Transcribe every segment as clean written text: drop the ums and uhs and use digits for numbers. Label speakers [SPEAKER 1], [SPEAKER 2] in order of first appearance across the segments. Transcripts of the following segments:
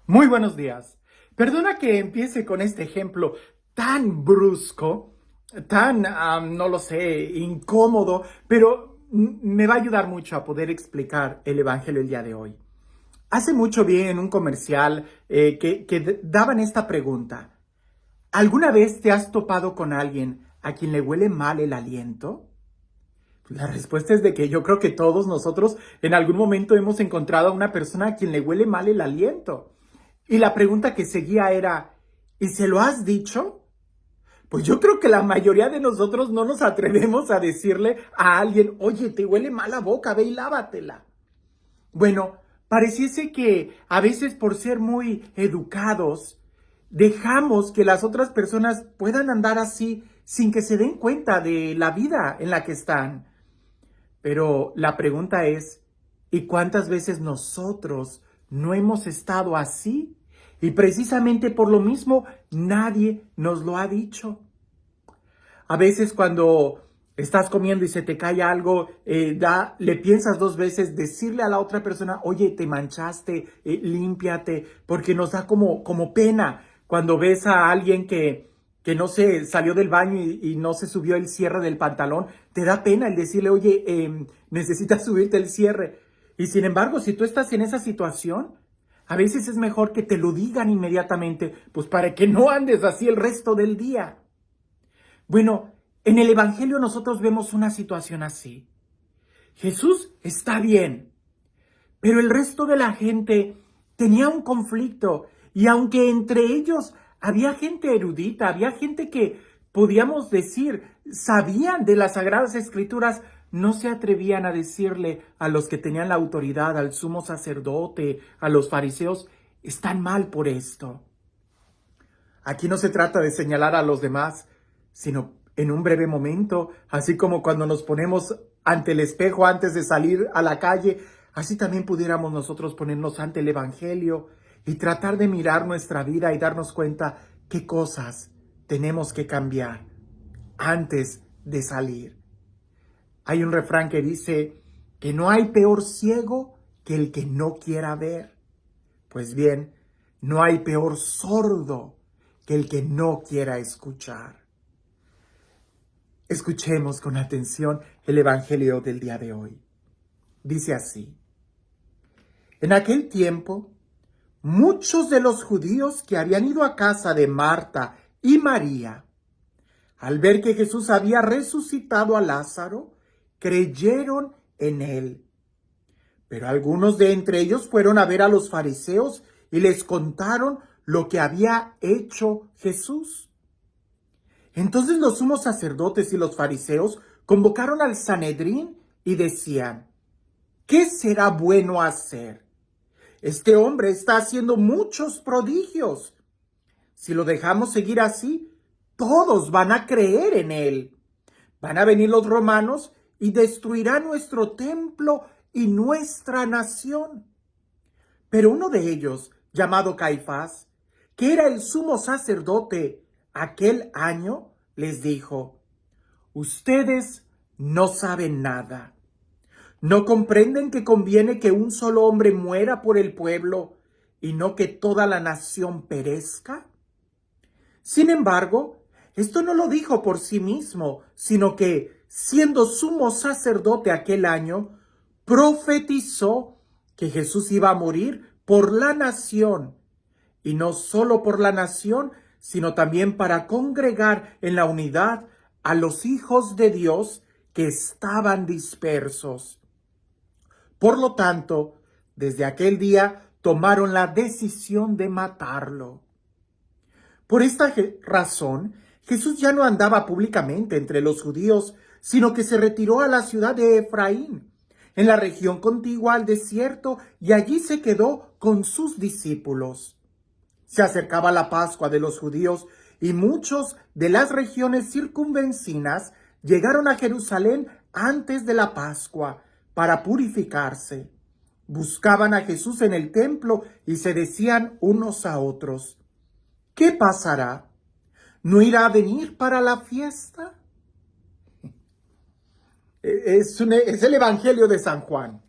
[SPEAKER 1] Muy buenos días. Perdona que empiece con este ejemplo tan brusco, tan, no lo sé, incómodo, pero me va a ayudar mucho a poder explicar el Evangelio el día de hoy. Hace mucho vi en un comercial que daban esta pregunta. ¿Alguna vez te has topado con alguien a quien le huele mal el aliento? La respuesta es de que yo creo que todos nosotros en algún momento hemos encontrado a una persona a quien le huele mal el aliento. Y la pregunta que seguía era, ¿y se lo has dicho? Pues yo creo que la mayoría de nosotros no nos atrevemos a decirle a alguien, oye, te huele mal la boca, ve y lávatela. Bueno, pareciese que a veces por ser muy educados, dejamos que las otras personas puedan andar así sin que se den cuenta de la vida en la que están. Pero la pregunta es, ¿y cuántas veces nosotros no hemos estado así? Y precisamente por lo mismo nadie nos lo ha dicho. A veces cuando estás comiendo y se te cae algo, le piensas dos veces decirle a la otra persona, oye, te manchaste, límpiate, porque nos da como pena cuando ves a alguien que no se salió del baño y no se subió el cierre del pantalón, te da pena el decirle, oye, necesitas subirte el cierre. Y sin embargo, si tú estás en esa situación, a veces es mejor que te lo digan inmediatamente, pues para que no andes así el resto del día. Bueno, en el Evangelio nosotros vemos una situación así. Jesús está bien, pero el resto de la gente tenía un conflicto y aunque entre ellos había gente erudita, había gente que podíamos decir sabían de las Sagradas Escrituras, no se atrevían a decirle a los que tenían la autoridad, al sumo sacerdote, a los fariseos, están mal por esto. Aquí no se trata de señalar a los demás, sino en un breve momento, así como cuando nos ponemos ante el espejo antes de salir a la calle, así también pudiéramos nosotros ponernos ante el Evangelio y tratar de mirar nuestra vida y darnos cuenta qué cosas tenemos que cambiar antes de salir. Hay un refrán que dice que no hay peor ciego que el que no quiera ver. Pues bien, no hay peor sordo que el que no quiera escuchar. Escuchemos con atención el Evangelio del día de hoy. Dice así: en aquel tiempo, muchos de los judíos que habían ido a casa de Marta y María, al ver que Jesús había resucitado a Lázaro, creyeron en él. Pero algunos de entre ellos fueron a ver a los fariseos y les contaron lo que había hecho Jesús. Entonces los sumos sacerdotes y los fariseos convocaron al Sanedrín y decían, ¿qué será bueno hacer? Este hombre está haciendo muchos prodigios. Si lo dejamos seguir así, todos van a creer en él. Van a venir los romanos y destruirán nuestro templo y nuestra nación. Pero uno de ellos, llamado Caifás, que era el sumo sacerdote aquel año, les dijo, ustedes no saben nada. ¿No comprenden que conviene que un solo hombre muera por el pueblo y no que toda la nación perezca? Sin embargo, esto no lo dijo por sí mismo, sino que, siendo sumo sacerdote aquel año, profetizó que Jesús iba a morir por la nación, y no solo por la nación, sino también para congregar en la unidad a los hijos de Dios que estaban dispersos. Por lo tanto, desde aquel día tomaron la decisión de matarlo. Por esta razón, Jesús ya no andaba públicamente entre los judíos, sino que se retiró a la ciudad de Efraín, en la región contigua al desierto, y allí se quedó con sus discípulos. Se acercaba la Pascua de los judíos, y muchos de las regiones circunvecinas llegaron a Jerusalén antes de la Pascua para purificarse. Buscaban a Jesús en el templo y se decían unos a otros, ¿qué pasará? ¿No irá a venir para la fiesta? Es el Evangelio de San Juan.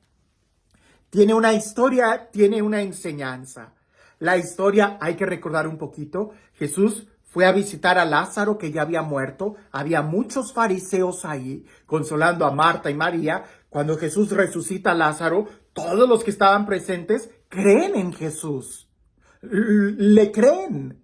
[SPEAKER 1] Tiene una historia, tiene una enseñanza. la historia, hay que recordar un poquito. Jesús fue a visitar a Lázaro, que ya había muerto. Había muchos fariseos ahí, consolando a Marta y María. Cuando Jesús resucita a Lázaro, todos los que estaban presentes creen en Jesús. Le creen.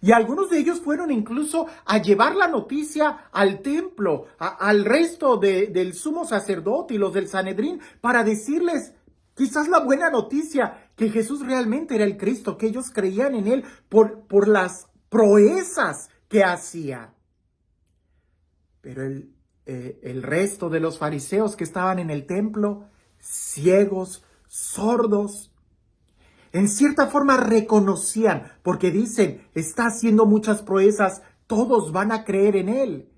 [SPEAKER 1] Y algunos de ellos fueron incluso a llevar la noticia al templo, al resto del sumo sacerdote y los del Sanedrín, para decirles quizás la buena noticia, que Jesús realmente era el Cristo, que ellos creían en él por las proezas que hacía. Pero el resto de los fariseos que estaban en el templo, ciegos, sordos, en cierta forma reconocían, porque dicen, está haciendo muchas proezas, todos van a creer en él.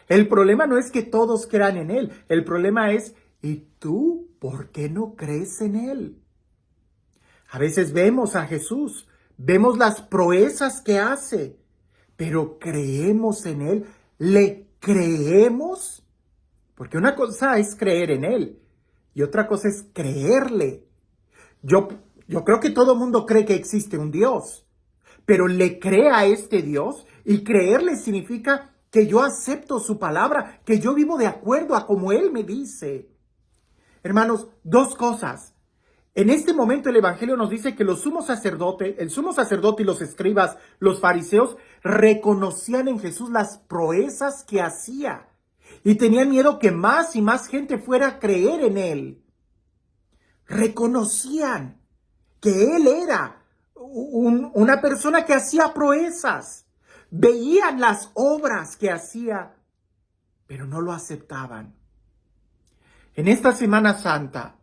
[SPEAKER 1] El problema no es que todos crean en él, el problema es, ¿y tú por qué no crees en él? A veces vemos a Jesús, vemos las proezas que hace, pero ¿creemos en él? ¿Le creemos? Porque una cosa es creer en él y otra cosa es creerle. Yo creo que todo el mundo cree que existe un Dios, pero le cree a este Dios, y creerle significa que yo acepto su palabra, que yo vivo de acuerdo a como Él me dice. Hermanos, dos cosas. En este momento el Evangelio nos dice que el sumo sacerdote y los escribas, los fariseos, reconocían en Jesús las proezas que hacía y tenían miedo que más y más gente fuera a creer en Él. Reconocían que él era una persona que hacía proezas. Veían las obras que hacía, pero no lo aceptaban. En esta Semana Santa,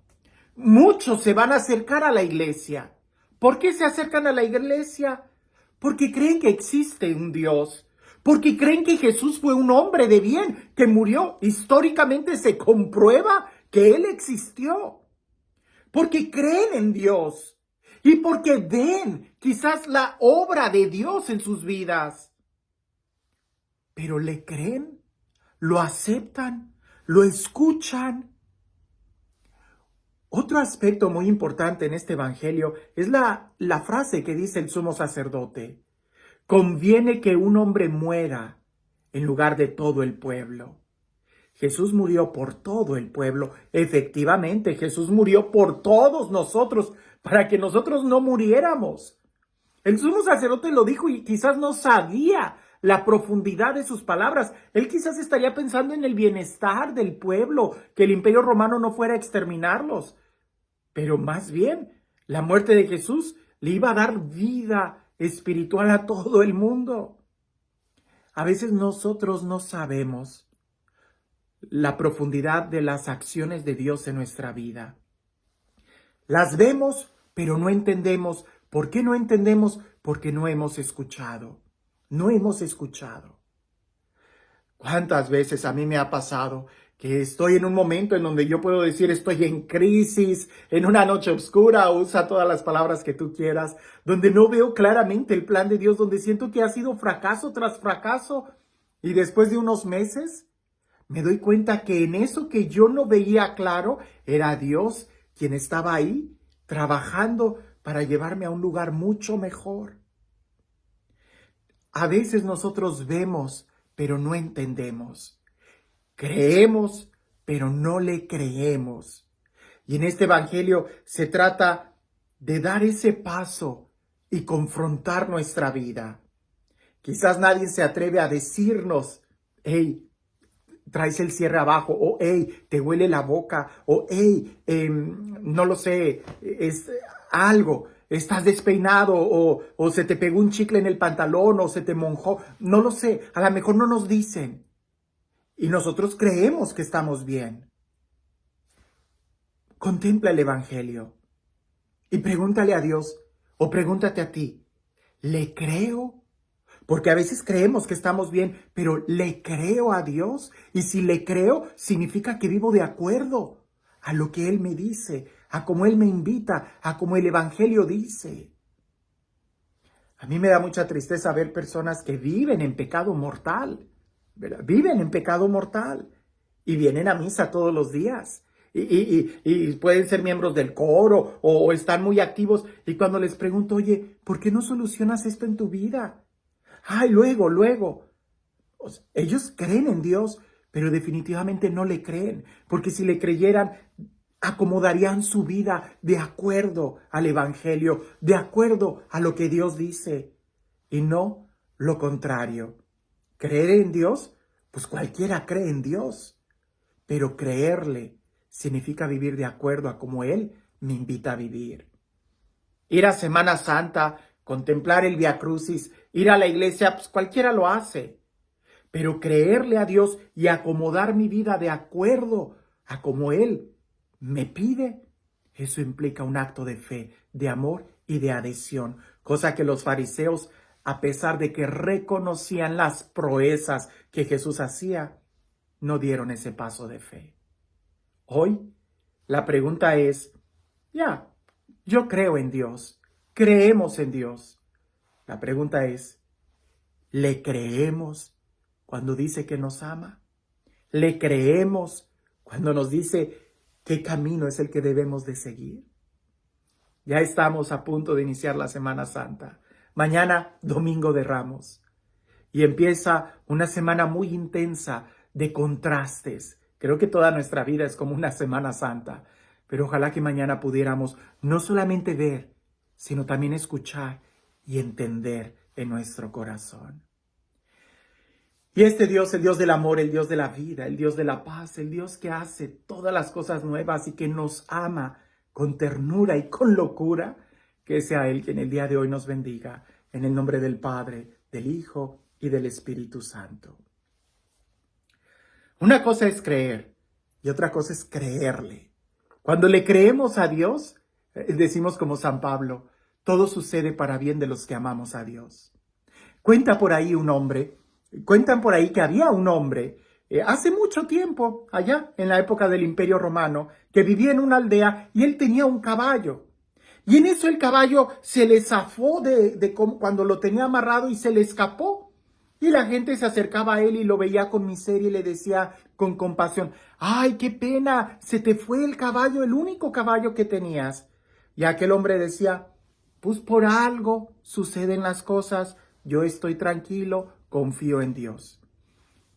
[SPEAKER 1] muchos se van a acercar a la iglesia. ¿Por qué se acercan a la iglesia? Porque creen que existe un Dios. Porque creen que Jesús fue un hombre de bien que murió. Históricamente se comprueba que Él existió. Porque creen en Dios. Y porque ven quizás la obra de Dios en sus vidas. Pero le creen, lo aceptan, lo escuchan. Otro aspecto muy importante en este evangelio es la frase que dice el sumo sacerdote. Conviene que un hombre muera en lugar de todo el pueblo. Jesús murió por todo el pueblo. Efectivamente, Jesús murió por todos nosotros, para que nosotros no muriéramos. El sumo sacerdote lo dijo y quizás no sabía la profundidad de sus palabras. Él quizás estaría pensando en el bienestar del pueblo, que el Imperio Romano no fuera a exterminarlos. Pero más bien, la muerte de Jesús le iba a dar vida espiritual a todo el mundo. A veces nosotros no sabemos la profundidad de las acciones de Dios en nuestra vida. Las vemos, pero no entendemos. ¿Por qué no entendemos? Porque no hemos escuchado. No hemos escuchado. ¿Cuántas veces a mí me ha pasado que estoy en un momento en donde yo puedo decir estoy en crisis, en una noche oscura, usa todas las palabras que tú quieras, donde no veo claramente el plan de Dios, donde siento que ha sido fracaso tras fracaso, y después de unos meses me doy cuenta que en eso que yo no veía claro, era Dios quien estaba ahí trabajando para llevarme a un lugar mucho mejor. A veces nosotros vemos, pero no entendemos. Creemos, pero no le creemos. Y en este evangelio se trata de dar ese paso y confrontar nuestra vida. Quizás nadie se atreve a decirnos, hey, traes el cierre abajo, o hey, te huele la boca, o hey, no lo sé, es algo, estás despeinado, o se te pegó un chicle en el pantalón, o se te monjó, no lo sé, a lo mejor no nos dicen, y nosotros creemos que estamos bien. Contempla el evangelio, y pregúntale a Dios, o pregúntate a ti, ¿le creo? Porque a veces creemos que estamos bien, pero ¿le creo a Dios? Y si le creo, significa que vivo de acuerdo a lo que Él me dice, a cómo Él me invita, a cómo el Evangelio dice. A mí me da mucha tristeza ver personas que viven en pecado mortal, ¿verdad? Viven en pecado mortal y vienen a misa todos los días y pueden ser miembros del coro o están muy activos. Y cuando les pregunto, oye, ¿por qué no solucionas esto en tu vida? Ay, luego. O sea, ellos creen en Dios, pero definitivamente no le creen, porque si le creyeran, acomodarían su vida de acuerdo al Evangelio, de acuerdo a lo que Dios dice, y no lo contrario. Creer en Dios, pues cualquiera cree en Dios, pero creerle significa vivir de acuerdo a como Él me invita a vivir. Ir a Semana Santa, contemplar el Vía Crucis, ir a la iglesia, pues cualquiera lo hace. Pero creerle a Dios y acomodar mi vida de acuerdo a como Él me pide, eso implica un acto de fe, de amor y de adhesión, cosa que los fariseos, a pesar de que reconocían las proezas que Jesús hacía, no dieron ese paso de fe. Hoy, la pregunta es, yo creo en Dios, creemos en Dios. La pregunta es, ¿le creemos cuando dice que nos ama? ¿Le creemos cuando nos dice qué camino es el que debemos de seguir? Ya estamos a punto de iniciar la Semana Santa. Mañana, Domingo de Ramos. Y empieza una semana muy intensa de contrastes. Creo que toda nuestra vida es como una Semana Santa. Pero ojalá que mañana pudiéramos no solamente ver, sino también escuchar y entender en nuestro corazón. Y este Dios, el Dios del amor, el Dios de la vida, el Dios de la paz, el Dios que hace todas las cosas nuevas y que nos ama con ternura y con locura, que sea Él quien el día de hoy nos bendiga, en el nombre del Padre, del Hijo y del Espíritu Santo. Una cosa es creer y otra cosa es creerle. Cuando le creemos a Dios, decimos como San Pablo, todo sucede para bien de los que amamos a Dios. Cuentan por ahí que había un hombre hace mucho tiempo, allá en la época del Imperio Romano, que vivía en una aldea y él tenía un caballo. Y en eso el caballo se le zafó cuando lo tenía amarrado y se le escapó. Y la gente se acercaba a él y lo veía con miseria y le decía con compasión, ¡ay, qué pena! Se te fue el caballo, el único caballo que tenías. Y aquel hombre decía, pues por algo suceden las cosas, yo estoy tranquilo, confío en Dios.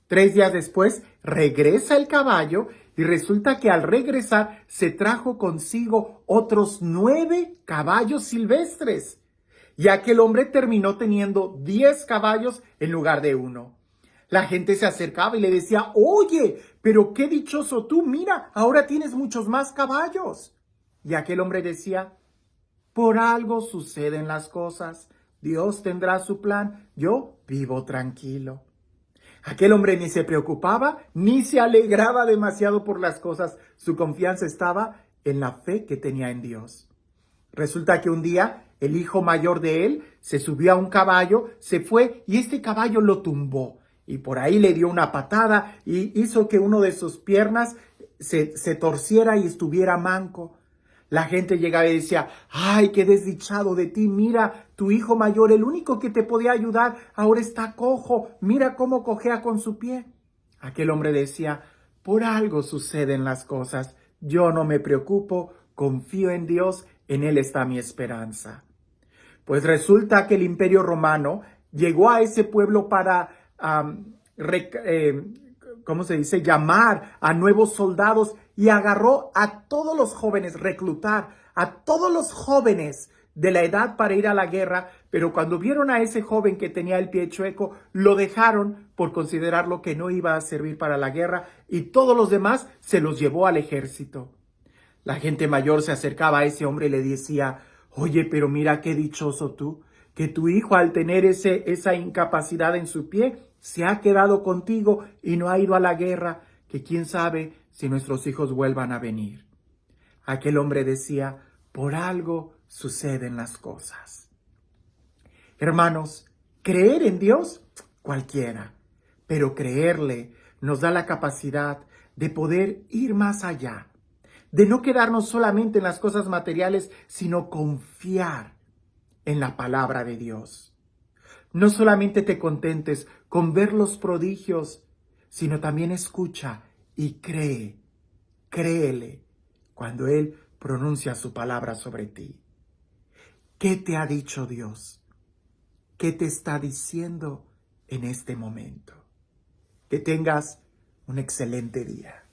[SPEAKER 1] 3 días después regresa el caballo y resulta que al regresar se trajo consigo otros 9 caballos silvestres. Y aquel hombre terminó teniendo 10 caballos en lugar de 1. La gente se acercaba y le decía, oye, pero qué dichoso tú, mira, ahora tienes muchos más caballos. Y aquel hombre decía, por algo suceden las cosas, Dios tendrá su plan, yo vivo tranquilo. Aquel hombre ni se preocupaba, ni se alegraba demasiado por las cosas, su confianza estaba en la fe que tenía en Dios. Resulta que un día el hijo mayor de él se subió a un caballo, se fue y este caballo lo tumbó. Y por ahí le dio una patada y hizo que uno de sus piernas se torciera y estuviera manco. La gente llegaba y decía, ¡ay, qué desdichado de ti! Mira, tu hijo mayor, el único que te podía ayudar, ahora está cojo. Mira cómo cojea con su pie. Aquel hombre decía, por algo suceden las cosas. Yo no me preocupo, confío en Dios, en Él está mi esperanza. Pues resulta que el Imperio Romano llegó a ese pueblo para, llamar a nuevos soldados y agarró a todos los jóvenes, reclutar a todos los jóvenes de la edad para ir a la guerra, pero cuando vieron a ese joven que tenía el pie chueco, lo dejaron por considerarlo que no iba a servir para la guerra y todos los demás se los llevó al ejército. La gente mayor se acercaba a ese hombre y le decía, oye, pero mira qué dichoso tú, que tu hijo al tener esa incapacidad en su pie, se ha quedado contigo y no ha ido a la guerra, que quién sabe si nuestros hijos vuelvan a venir. Aquel hombre decía, por algo suceden las cosas. Hermanos, creer en Dios, cualquiera, pero creerle nos da la capacidad de poder ir más allá, de no quedarnos solamente en las cosas materiales, sino confiar en la palabra de Dios. No solamente te contentes con ver los prodigios, sino también escucha y cree. créele cuando Él pronuncia su palabra sobre ti. ¿Qué te ha dicho Dios? ¿Qué te está diciendo en este momento? Que tengas un excelente día.